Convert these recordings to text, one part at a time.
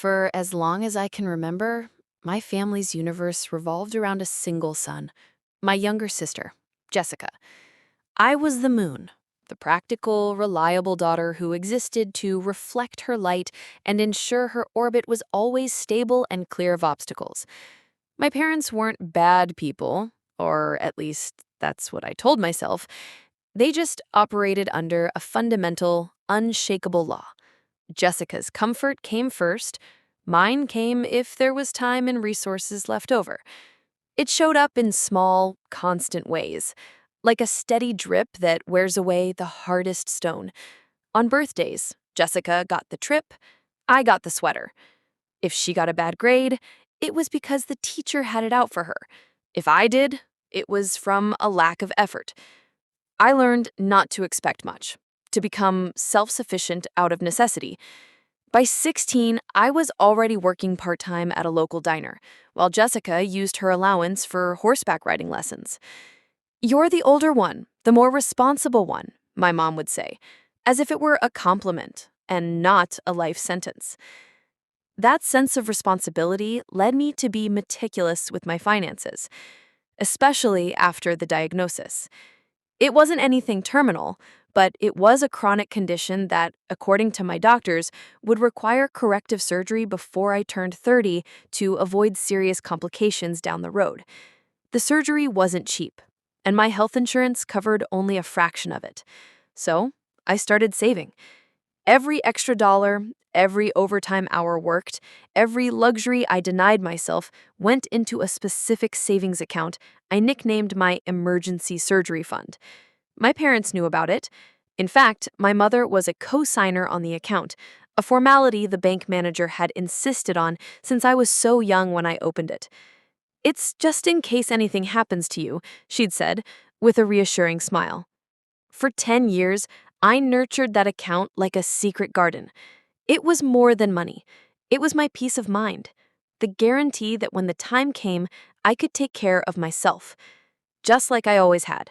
For as long as I can remember, my family's universe revolved around a single son, my younger sister, Jessica. I was the moon, the practical, reliable daughter who existed to reflect her light and ensure her orbit was always stable and clear of obstacles. My parents weren't bad people, or at least that's what I told myself. They just operated under a fundamental, unshakable law. Jessica's comfort came first. Mine came if there was time and resources left over. It showed up in small, constant ways, like a steady drip that wears away the hardest stone. On birthdays, Jessica got the trip, I got the sweater. If she got a bad grade, it was because the teacher had it out for her. If I did, it was from a lack of effort. I learned not to expect much, to become self-sufficient out of necessity. By 16, I was already working part-time at a local diner, while Jessica used her allowance for horseback riding lessons. "You're the older one, the more responsible one," my mom would say, as if it were a compliment and not a life sentence. That sense of responsibility led me to be meticulous with my finances, especially after the diagnosis. It wasn't anything terminal, but it was a chronic condition that, according to my doctors, would require corrective surgery before I turned 30 to avoid serious complications down the road. The surgery wasn't cheap, and my health insurance covered only a fraction of it. So I started saving. Every extra dollar, every overtime hour worked, every luxury I denied myself went into a specific savings account I nicknamed my emergency surgery fund. My parents knew about it. In fact, my mother was a co-signer on the account, a formality the bank manager had insisted on since I was so young when I opened it. "It's just in case anything happens to you," she'd said, with a reassuring smile. For 10 years, I nurtured that account like a secret garden. It was more than money. It was my peace of mind, the guarantee that when the time came, I could take care of myself, just like I always had.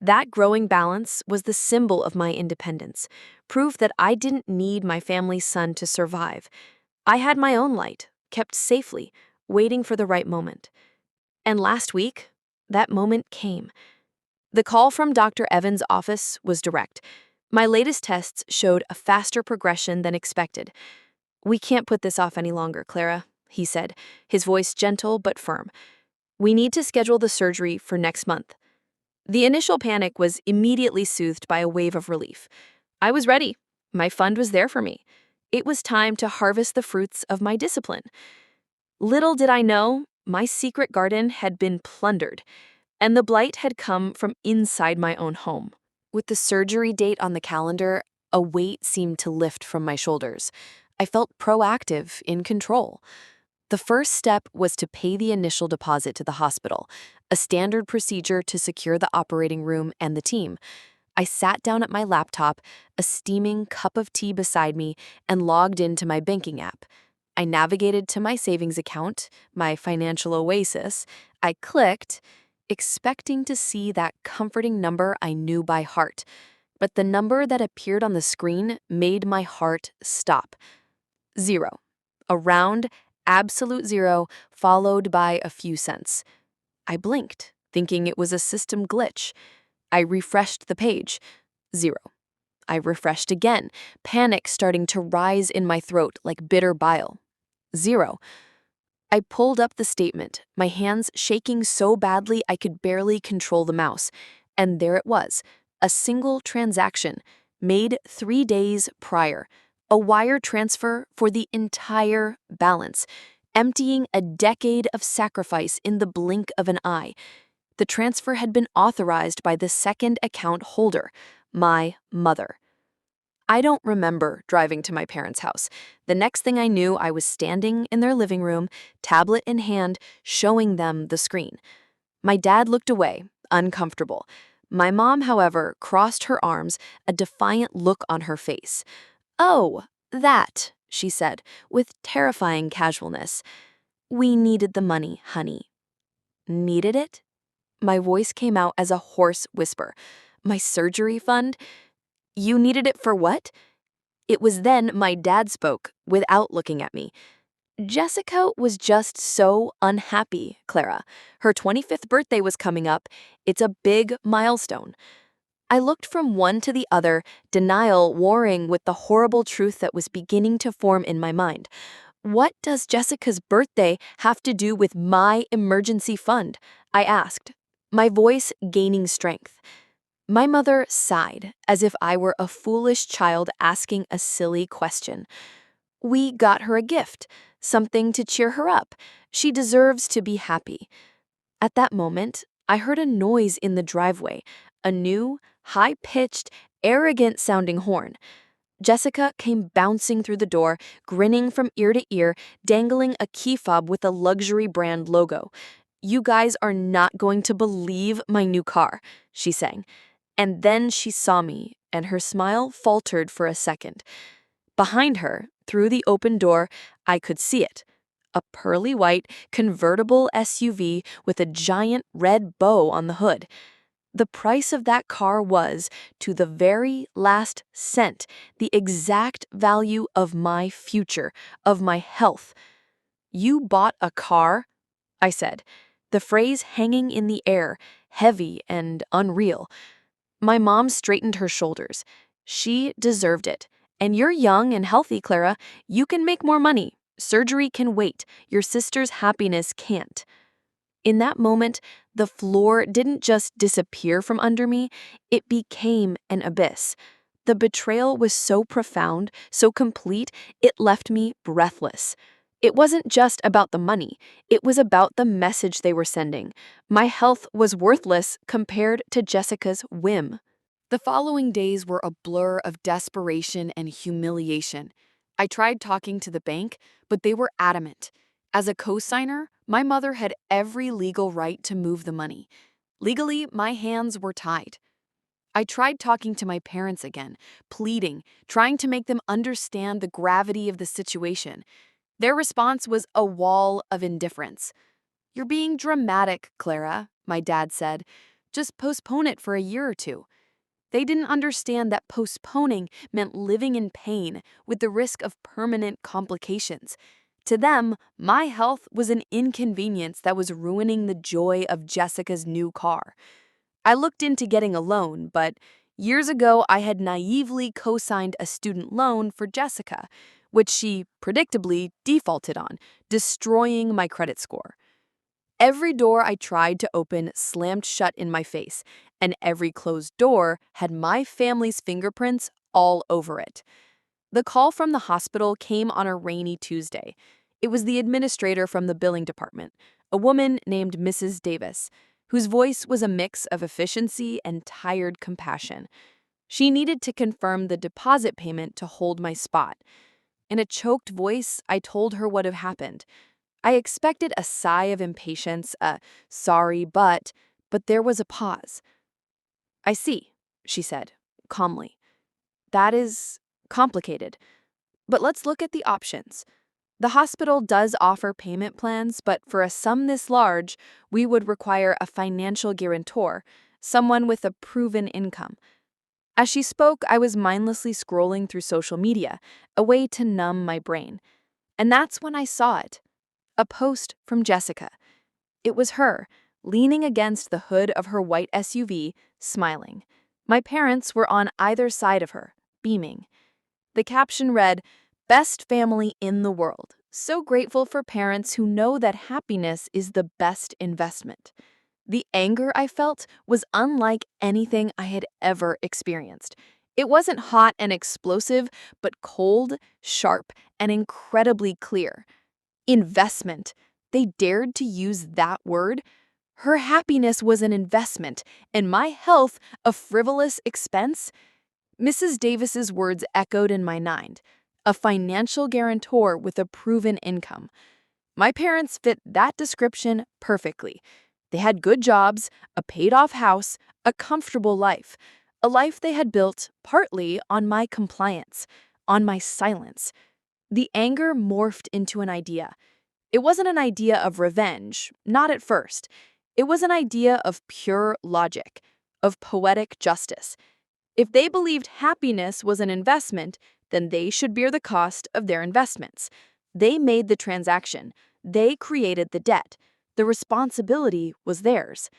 That growing balance was the symbol of my independence, proof that I didn't need my family's sun to survive. I had my own light, kept safely, waiting for the right moment. And last week, that moment came. The call from Dr. Evans' office was direct. My latest tests showed a faster progression than expected. "We can't put this off any longer, Clara," he said, his voice gentle but firm. "We need to schedule the surgery for next month." The initial panic was immediately soothed by a wave of relief. I was ready. My fund was there for me. It was time to harvest the fruits of my discipline. Little did I know, my secret garden had been plundered, and the blight had come from inside my own home. With the surgery date on the calendar, a weight seemed to lift from my shoulders. I felt proactive, in control. The first step was to pay the initial deposit to the hospital, a standard procedure to secure the operating room and the team. I sat down at my laptop, a steaming cup of tea beside me, and logged into my banking app. I navigated to my savings account, my financial oasis. I clicked, expecting to see that comforting number I knew by heart. But the number that appeared on the screen made my heart stop. Zero. A round, absolute zero, followed by a few cents. I blinked, thinking it was a system glitch. I refreshed the page. Zero. I refreshed again, panic starting to rise in my throat like bitter bile. Zero. I pulled up the statement, my hands shaking so badly I could barely control the mouse. And there it was, a single transaction, made 3 days prior. A wire transfer for the entire balance, emptying a decade of sacrifice in the blink of an eye. The transfer had been authorized by the second account holder, my mother. I don't remember driving to my parents' house. The next thing I knew, I was standing in their living room, tablet in hand, showing them the screen. My dad looked away, uncomfortable. My mom, however, crossed her arms, a defiant look on her face. "Oh, that," she said, with terrifying casualness. "We needed the money, honey." Needed it? My voice came out as a hoarse whisper. My surgery fund? You needed it for what? It was then my dad spoke, without looking at me. Jessica was just so unhappy, Clara. Her 25th birthday was coming up. It's a big milestone. I looked from one to the other, denial warring with the horrible truth that was beginning to form in my mind. What does Jessica's birthday have to do with my emergency fund? I asked, my voice gaining strength. My mother sighed, as if I were a foolish child asking a silly question. We got her a gift, something to cheer her up. She deserves to be happy. At that moment, I heard a noise in the driveway, a new, high-pitched, arrogant-sounding horn. Jessica came bouncing through the door, grinning from ear to ear, dangling a key fob with a luxury brand logo. "You guys are not going to believe my new car," she sang. And then she saw me, and her smile faltered for a second. Behind her, through the open door, I could see it. A pearly white, convertible SUV with a giant red bow on the hood. The price of that car was, to the very last cent, the exact value of my future, of my health. "You bought a car?" I said, the phrase hanging in the air, heavy and unreal. My mom straightened her shoulders. She deserved it. "And you're young and healthy, Clara. You can make more money. Surgery can wait. Your sister's happiness can't." In that moment, the floor didn't just disappear from under me, it became an abyss. The betrayal was so profound, so complete, it left me breathless. It wasn't just about the money, it was about the message they were sending. My health was worthless compared to Jessica's whim. The following days were a blur of desperation and humiliation. I tried talking to the bank, but they were adamant. As a co-signer, my mother had every legal right to move the money. Legally, my hands were tied. I tried talking to my parents again, pleading, trying to make them understand the gravity of the situation. Their response was a wall of indifference. "You're being dramatic, Clara," my dad said. "Just postpone it for a year or two." They didn't understand that postponing meant living in pain with the risk of permanent complications. To them, my health was an inconvenience that was ruining the joy of Jessica's new car. I looked into getting a loan, but years ago I had naively co-signed a student loan for Jessica, which she predictably defaulted on, destroying my credit score. Every door I tried to open slammed shut in my face, and every closed door had my family's fingerprints all over it. The call from the hospital came on a rainy Tuesday. It was the administrator from the billing department, a woman named Mrs. Davis, whose voice was a mix of efficiency and tired compassion. She needed to confirm the deposit payment to hold my spot. In a choked voice, I told her what had happened. I expected a sigh of impatience, a "sorry, but there was a pause. "I see," she said, calmly. "That is complicated. But let's look at the options. The hospital does offer payment plans, but for a sum this large, we would require a financial guarantor, someone with a proven income." As she spoke, I was mindlessly scrolling through social media, a way to numb my brain. And that's when I saw it. A post from Jessica. It was her, leaning against the hood of her white SUV, smiling. My parents were on either side of her, beaming. The caption read, "Best family in the world. So grateful for parents who know that happiness is the best investment." The anger I felt was unlike anything I had ever experienced. It wasn't hot and explosive, but cold, sharp, and incredibly clear. Investment. They dared to use that word. Her happiness was an investment, and my health a frivolous expense. Mrs. Davis's words echoed in my mind. A financial guarantor with a proven income. My parents fit that description perfectly. They had good jobs, a paid-off house, a comfortable life. A life they had built partly on my compliance, on my silence. The anger morphed into an idea. It wasn't an idea of revenge, not at first. It was an idea of pure logic, of poetic justice. If they believed happiness was an investment, then they should bear the cost of their investments. They made the transaction. They created the debt. The responsibility was theirs.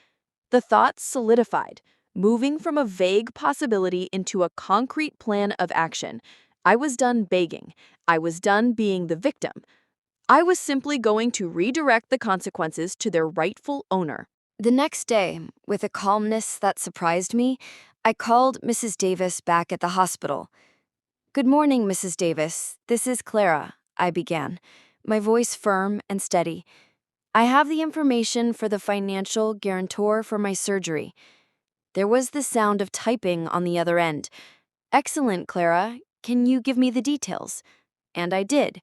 The thought solidified, moving from a vague possibility into a concrete plan of action. I was done begging. I was done being the victim. I was simply going to redirect the consequences to their rightful owner. The next day, with a calmness that surprised me, I called Mrs. Davis back at the hospital. "Good morning, Mrs. Davis. This is Clara," I began, my voice firm and steady. "I have the information for the financial guarantor for my surgery." There was the sound of typing on the other end. "Excellent, Clara. Can you give me the details?" And I did.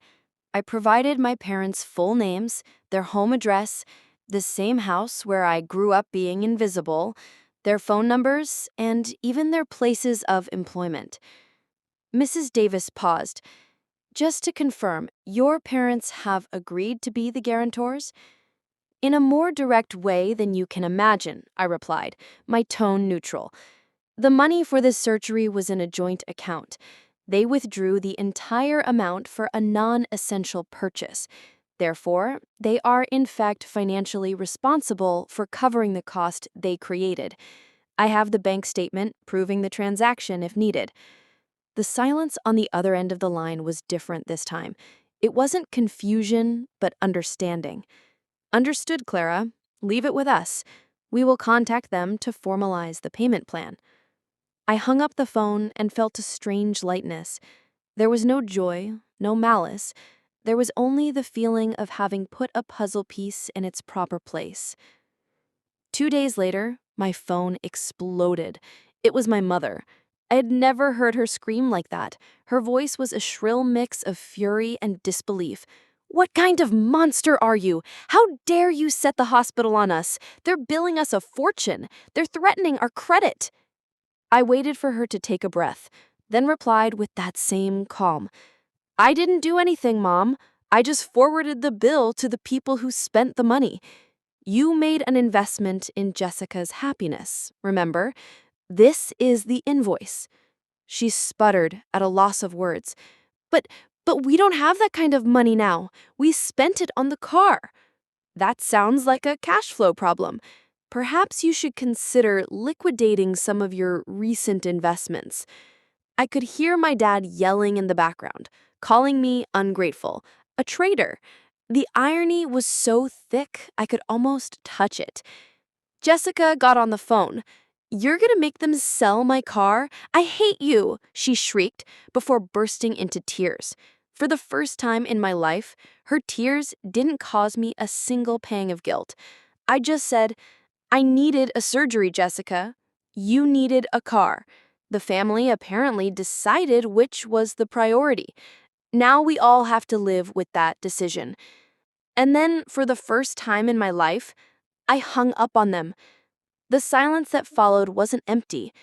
I provided my parents' full names, their home address, the same house where I grew up being invisible, their phone numbers, and even their places of employment. Mrs. Davis paused. "Just to confirm, your parents have agreed to be the guarantors?" "In a more direct way than you can imagine," I replied, my tone neutral. "The money for this surgery was in a joint account. They withdrew the entire amount for a non-essential purchase. Therefore, they are in fact financially responsible for covering the cost they created. I have the bank statement proving the transaction if needed." The silence on the other end of the line was different this time. It wasn't confusion, but understanding. "Understood, Clara. Leave it with us. We will contact them to formalize the payment plan." I hung up the phone and felt a strange lightness. There was no joy, no malice. There was only the feeling of having put a puzzle piece in its proper place. 2 days later, my phone exploded. It was my mother. I had never heard her scream like that. Her voice was a shrill mix of fury and disbelief. "What kind of monster are you? How dare you set the hospital on us? They're billing us a fortune. They're threatening our credit." I waited for her to take a breath, then replied with that same calm. "I didn't do anything, Mom. I just forwarded the bill to the people who spent the money. You made an investment in Jessica's happiness, remember? This is the invoice." She sputtered, at a loss of words. But, but we don't have that kind of money now. We spent it on the car." "That sounds like a cash flow problem. Perhaps you should consider liquidating some of your recent investments." I could hear my dad yelling in the background, calling me ungrateful, a traitor. The irony was so thick I could almost touch it. Jessica got on the phone. "You're gonna make them sell my car? I hate you!" she shrieked before bursting into tears. For the first time in my life, her tears didn't cause me a single pang of guilt. I just said, "I needed a surgery, Jessica. You needed a car." The family apparently decided which was the priority. Now we all have to live with that decision. And then, for the first time in my life, I hung up on them. The silence that followed wasn't empty.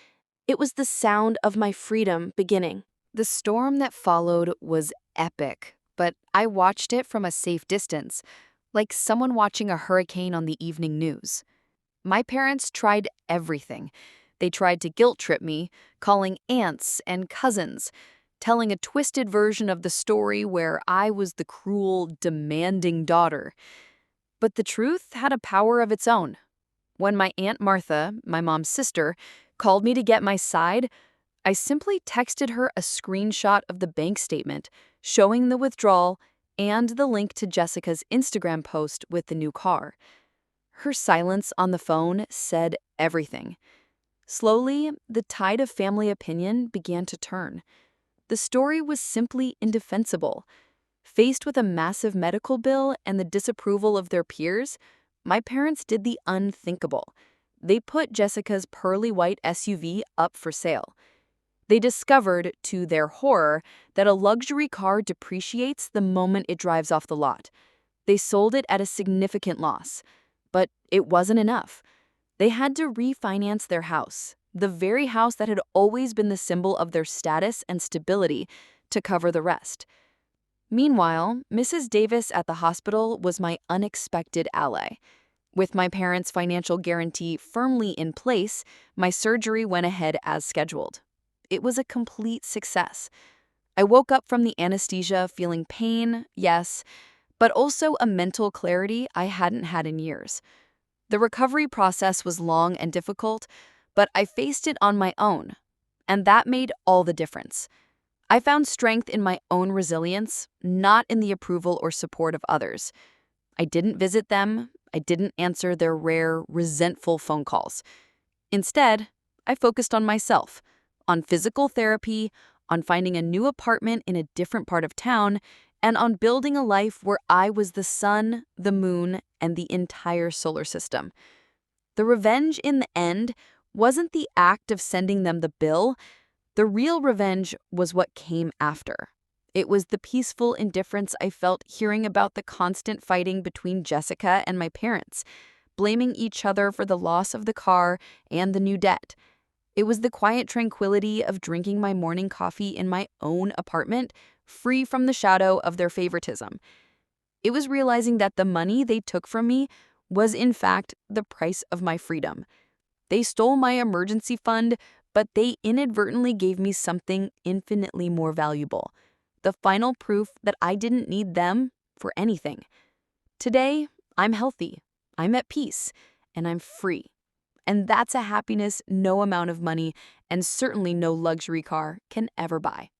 It was the sound of my freedom beginning. The storm that followed was epic, but I watched it from a safe distance, like someone watching a hurricane on the evening news. My parents tried everything. They tried to guilt trip me, calling aunts and cousins, telling a twisted version of the story where I was the cruel, demanding daughter. But the truth had a power of its own. When my Aunt Martha, my mom's sister, called me to get my side, I simply texted her a screenshot of the bank statement showing the withdrawal and the link to Jessica's Instagram post with the new car. Her silence on the phone said everything. Slowly, the tide of family opinion began to turn. The story was simply indefensible. Faced with a massive medical bill and the disapproval of their peers, my parents did the unthinkable. They put Jessica's pearly white SUV up for sale. They discovered, to their horror, that a luxury car depreciates the moment it drives off the lot. They sold it at a significant loss. But it wasn't enough. They had to refinance their house, the very house that had always been the symbol of their status and stability, to cover the rest. Meanwhile, Mrs. Davis at the hospital was my unexpected ally. With my parents' financial guarantee firmly in place, my surgery went ahead as scheduled. It was a complete success. I woke up from the anesthesia feeling pain, yes, but also a mental clarity I hadn't had in years. The recovery process was long and difficult, but I faced it on my own, and that made all the difference. I found strength in my own resilience, not in the approval or support of others. I didn't visit them, I didn't answer their rare, resentful phone calls. Instead, I focused on myself, on physical therapy, on finding a new apartment in a different part of town, and on building a life where I was the sun, the moon, and the entire solar system. The revenge in the end wasn't the act of sending them the bill. The real revenge was what came after. It was the peaceful indifference I felt hearing about the constant fighting between Jessica and my parents, blaming each other for the loss of the car and the new debt. It was the quiet tranquility of drinking my morning coffee in my own apartment, free from the shadow of their favoritism. It was realizing that the money they took from me was, in fact, the price of my freedom. They stole my emergency fund, but they inadvertently gave me something infinitely more valuable: the final proof that I didn't need them for anything. Today, I'm healthy, I'm at peace, and I'm free. And that's a happiness no amount of money, and certainly no luxury car, can ever buy.